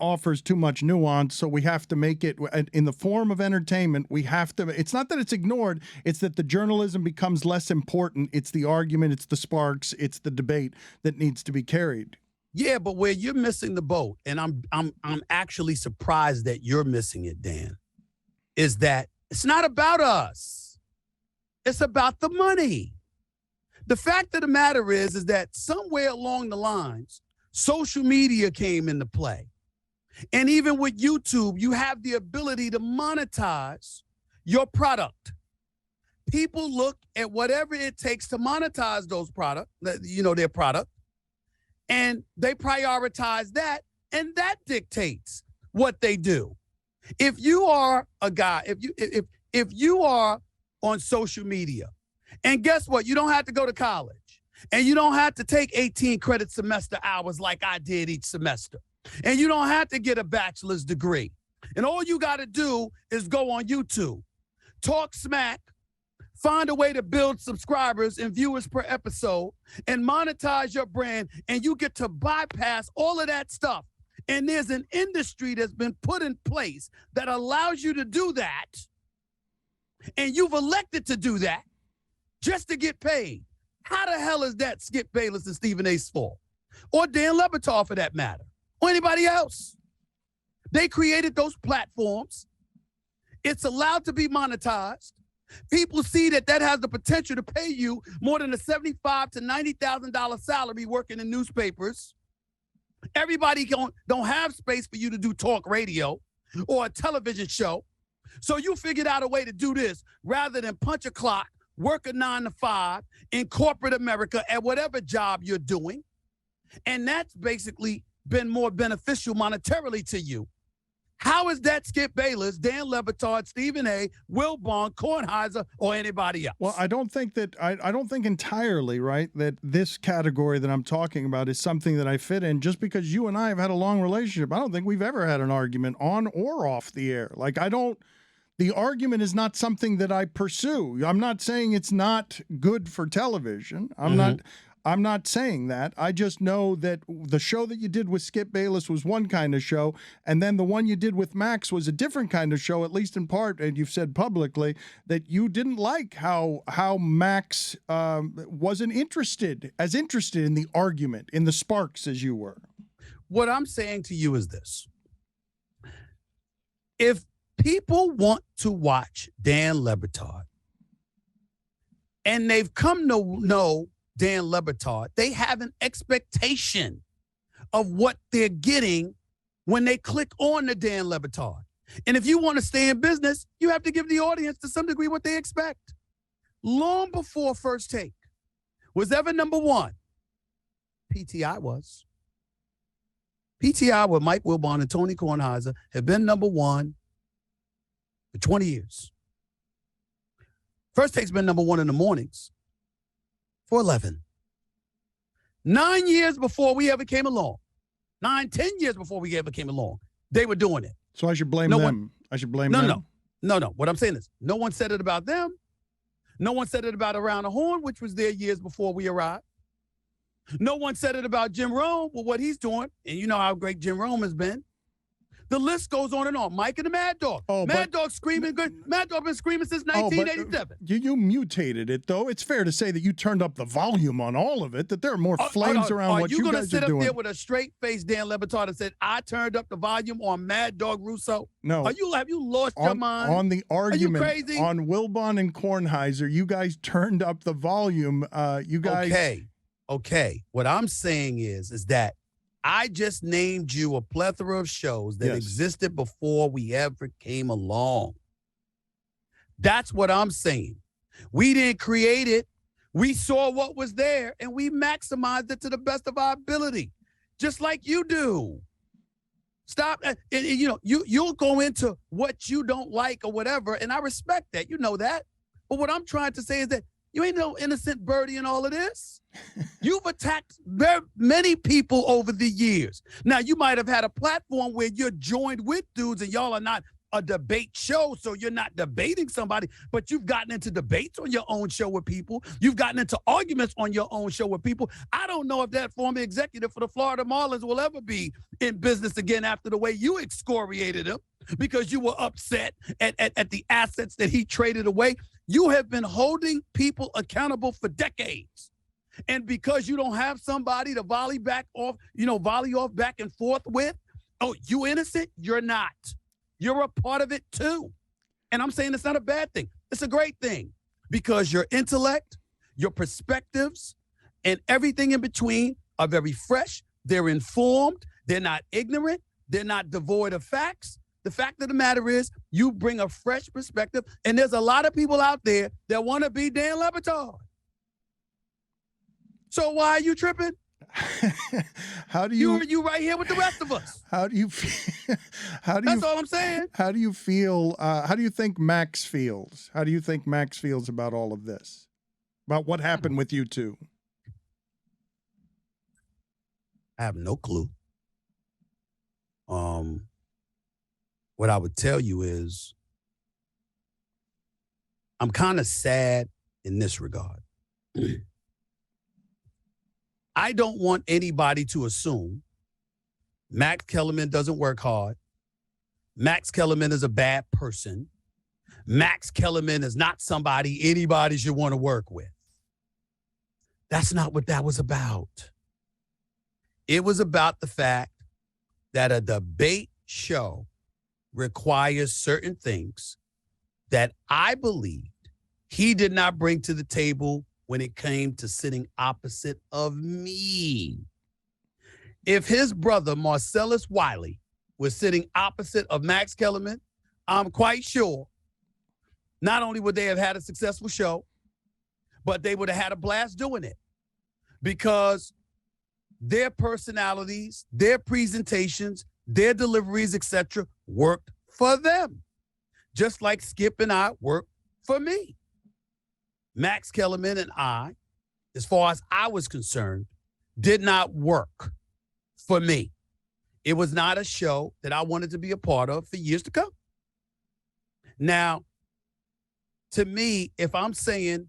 offers too much nuance, so we have to make it in the form of entertainment. We have to. It's not that it's ignored. It's that the journalism becomes less important. It's the argument. It's the sparks. It's the debate that needs to be carried. Yeah, but where you're missing the boat, and I'm actually surprised that you're missing it, Dan, is that it's not about us. It's about the money. The fact of the matter is that somewhere along the lines, social media came into play. And even with YouTube, you have the ability to monetize your product. People look at whatever it takes to monetize those products, their product, and they prioritize that, and that dictates what they do. If you are a guy, if you are on social media, and guess what? You don't have to go to college, and you don't have to take 18 credit semester hours like I did each semester, and you don't have to get a bachelor's degree. And all you got to do is go on YouTube, talk smack, find a way to build subscribers and viewers per episode, and monetize your brand, and you get to bypass all of that stuff. And there's an industry that's been put in place that allows you to do that, and you've elected to do that just to get paid. How the hell is that Skip Bayless and Stephen A's fault? Or Dan LeBatard, for that matter, or anybody else? They created those platforms. It's allowed to be monetized. People see that has the potential to pay you more than a $75,000 to $90,000 salary working in newspapers. Everybody don't have space for you to do talk radio or a television show. So you figured out a way to do this rather than punch a clock, work a 9 to 5 in corporate America at whatever job you're doing. And that's basically been more beneficial monetarily to you. How is that Skip Bayless, Dan LeBatard, Stephen A., Will Bond, Kornheiser, or anybody else? Well, I don't think entirely, right, that this category that I'm talking about is something that I fit in. Just because you and I have had a long relationship, I don't think we've ever had an argument on or off the air. The argument is not something that I pursue. I'm not saying it's not good for television. I'm not. I'm not saying that. I just know that the show that you did with Skip Bayless was one kind of show, and then the one you did with Max was a different kind of show, at least in part, and you've said publicly that you didn't like how Max wasn't as interested in the argument, in the sparks as you were. What I'm saying to you is this. If people want to watch Dan LeBatard, and they've come to know Dan LeBatard, they have an expectation of what they're getting when they click on the Dan LeBatard. And if you want to stay in business, you have to give the audience to some degree what they expect. Long before First Take was ever number one, PTI was. PTI with Mike Wilbon and Tony Kornheiser have been number one for 20 years. First Take's been number one in the mornings for 11. 9 years before we ever came along, 10 years before we ever came along, they were doing it. So I should blame them. I should blame them. No. What I'm saying is, no one said it about them. No one said it about Around the Horn, which was there years before we arrived. No one said it about Jim Rome with what he's doing, and you know how great Jim Rome has been. The list goes on and on. Mike and the Mad Dog. Mad Dog screaming good. Mad Dog been screaming since 1987. You mutated it, though. It's fair to say that you turned up the volume on all of it, that there are more flames around what you guys are doing. Are you going to sit up there with a straight-faced Dan LeBatard and said, I turned up the volume on Mad Dog Russo? No. Have you lost your mind? On the argument, are you crazy? On Wilbon and Kornheiser, you guys turned up the volume. You guys... Okay. What I'm saying is that I just named you a plethora of shows that existed before we ever came along. That's what I'm saying. We didn't create it. We saw what was there, and we maximized it to the best of our ability, just like you do. Stop. You'll go into what you don't like or whatever, and I respect that. You know that. But what I'm trying to say is that you ain't no innocent birdie in all of this. You've attacked many people over the years. Now, you might have had a platform where you're joined with dudes and y'all are not a debate show, so you're not debating somebody, but you've gotten into debates on your own show with people. You've gotten into arguments on your own show with people. I don't know if that former executive for the Florida Marlins will ever be in business again after the way you excoriated him because you were upset at the assets that he traded away. You have been holding people accountable for decades. And because you don't have somebody to volley off back and forth with, oh, you innocent? You're not. You're a part of it too. And I'm saying it's not a bad thing. It's a great thing because your intellect, your perspectives, and everything in between are very fresh. They're informed. They're not ignorant. They're not devoid of facts. The fact of the matter is you bring a fresh perspective, and there's a lot of people out there that want to be Dan LeBatard. So why are you tripping? How do you? You right here with the rest of us. How do you? That's all I'm saying. How do you feel? How do you think Max feels? How do you think Max feels about all of this? About what happened with you two? I have no clue. What I would tell you is I'm kind of sad in this regard. I don't want anybody to assume Max Kellerman doesn't work hard. Max Kellerman is a bad person. Max Kellerman is not somebody anybody should want to work with. That's not what that was about. It was about the fact that a debate show requires certain things that I believed he did not bring to the table when it came to sitting opposite of me. If his brother, Marcellus Wiley, was sitting opposite of Max Kellerman, I'm quite sure not only would they have had a successful show, but they would have had a blast doing it because their personalities, their presentations, their deliveries, etc., worked for them, just like Skip and I worked for me. Max Kellerman and I, as far as I was concerned, did not work for me. It was not a show that I wanted to be a part of for years to come. Now, to me, if I'm saying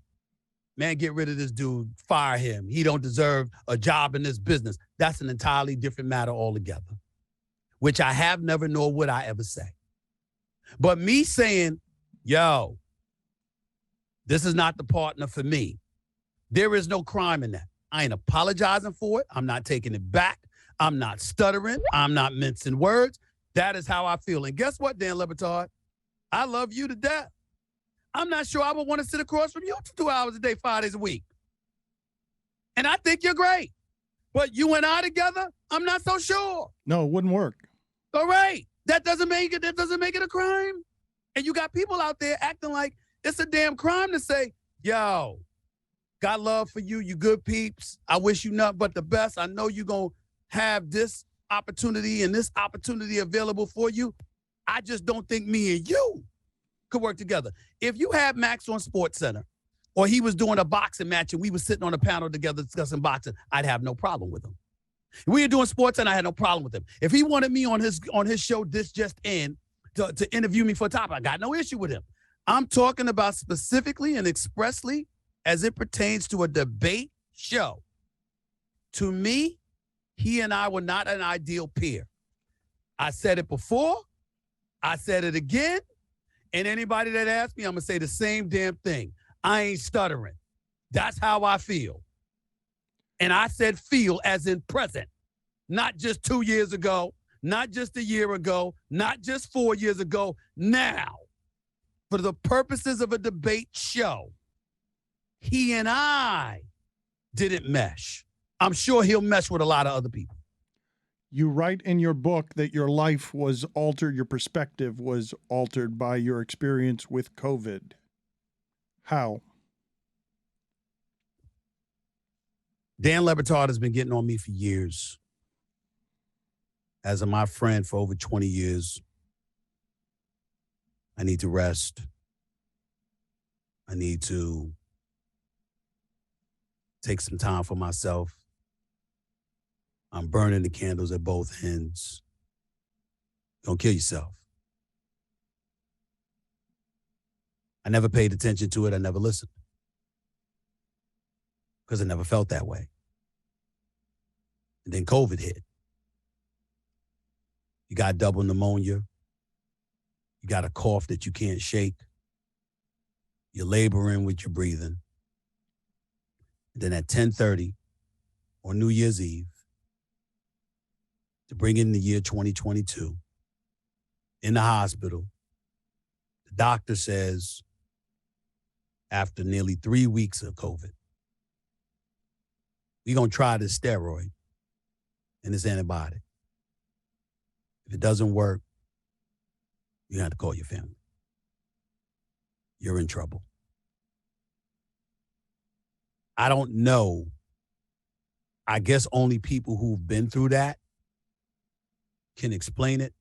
man, get rid of this dude, fire him. He don't deserve a job in this business. That's an entirely different matter altogether, which I have never nor would I ever say. But me saying, yo, this is not the partner for me, there is no crime in that. I ain't apologizing for it. I'm not taking it back. I'm not stuttering. I'm not mincing words. That is how I feel. And guess what, Dan LeBatard? I love you to death. I'm not sure I would want to sit across from you for 2 hours a day, 5 days a week. And I think you're great. But you and I together, I'm not so sure. No, it wouldn't work. All right. That doesn't make it a crime. And you got people out there acting like it's a damn crime to say, yo, got love for you. You good peeps. I wish you nothing but the best. I know you're going to have this opportunity and this opportunity available for you. I just don't think me and you could work together. If you had Max on SportsCenter, or he was doing a boxing match and we were sitting on a panel together discussing boxing, I'd have no problem with him. If we were doing SportsCenter, I had no problem with him. If he wanted me on his show, This Just In, to interview me for a topic, I got no issue with him. I'm talking about specifically and expressly as it pertains to a debate show. To me, he and I were not an ideal pair. I said it before. I said it again. And anybody that asks me, I'm going to say the same damn thing. I ain't stuttering. That's how I feel. And I said feel as in present, not just 2 years ago, not just a year ago, not just 4 years ago, now. For the purposes of a debate show, he and I didn't mesh. I'm sure he'll mesh with a lot of other people. You write in your book that your life was altered, your perspective was altered by your experience with COVID. How? Dan LeBatard has been getting on me for years. As a my friend for over 20 years. I need to rest. I need to take some time for myself. I'm burning the candles at both ends. Don't kill yourself. I never paid attention to it. I never listened. Because I never felt that way. And then COVID hit. You got double pneumonia. You got a cough that you can't shake. You're laboring with your breathing. And then at 10:30 on New Year's Eve, to bring in the year 2022, in the hospital, the doctor says, after nearly 3 weeks of COVID, we're going to try this steroid and this antibiotic. If it doesn't work, you have to call your family. You're in trouble. I don't know. I guess only people who've been through that can explain it.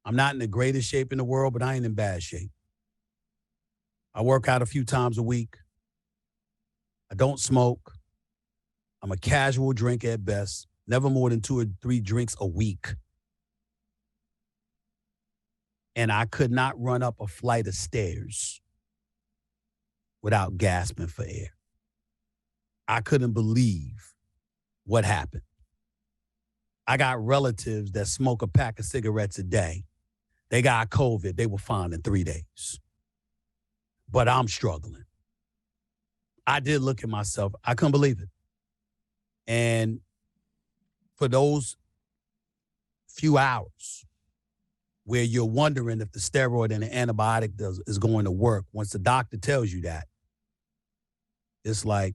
I'm not in the greatest shape in the world, but I ain't in bad shape. I work out a few times a week. I don't smoke. I'm a casual drinker at best, never more than 2 or 3 drinks a week. And I could not run up a flight of stairs without gasping for air. I couldn't believe what happened. I got relatives that smoke a pack of cigarettes a day. They got COVID. They were fine in 3 days. But I'm struggling. I did look at myself. I couldn't believe it. And for those few hours where you're wondering if the steroid and the antibiotic is going to work, once the doctor tells you that, it's like,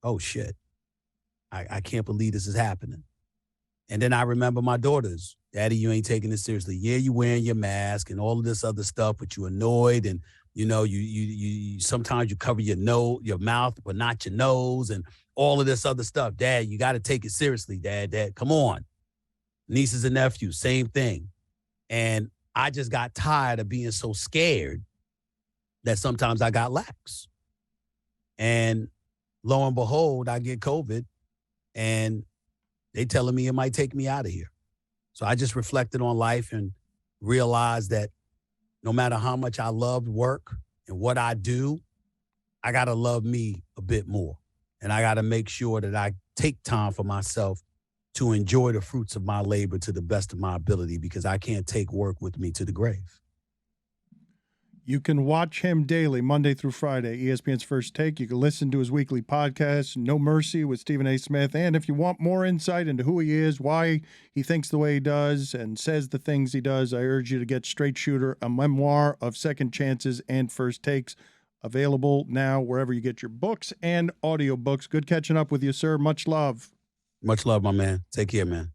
oh, shit. I can't believe this is happening. And then I remember my daughters. Daddy, you ain't taking this seriously. Yeah, you wearing your mask and all of this other stuff, but you annoyed and, you know, you sometimes you cover your mouth, but not your nose and all of this other stuff. Dad, you got to take it seriously, Dad, come on. Nieces and nephews, same thing. And I just got tired of being so scared that sometimes I got lax. And lo and behold, I get COVID and they telling me it might take me out of here. So I just reflected on life and realized that no matter how much I loved work and what I do, I got to love me a bit more. And I got to make sure that I take time for myself to enjoy the fruits of my labor to the best of my ability, because I can't take work with me to the grave. You can watch him daily, Monday through Friday, ESPN's First Take. You can listen to his weekly podcast, No Mercy with Stephen A. Smith. And if you want more insight into who he is, why he thinks the way he does and says the things he does, I urge you to get Straight Shooter, a memoir of second chances and first takes, available now wherever you get your books and audiobooks. Good catching up with you, sir. Much love. Much love, my man. Take care, man.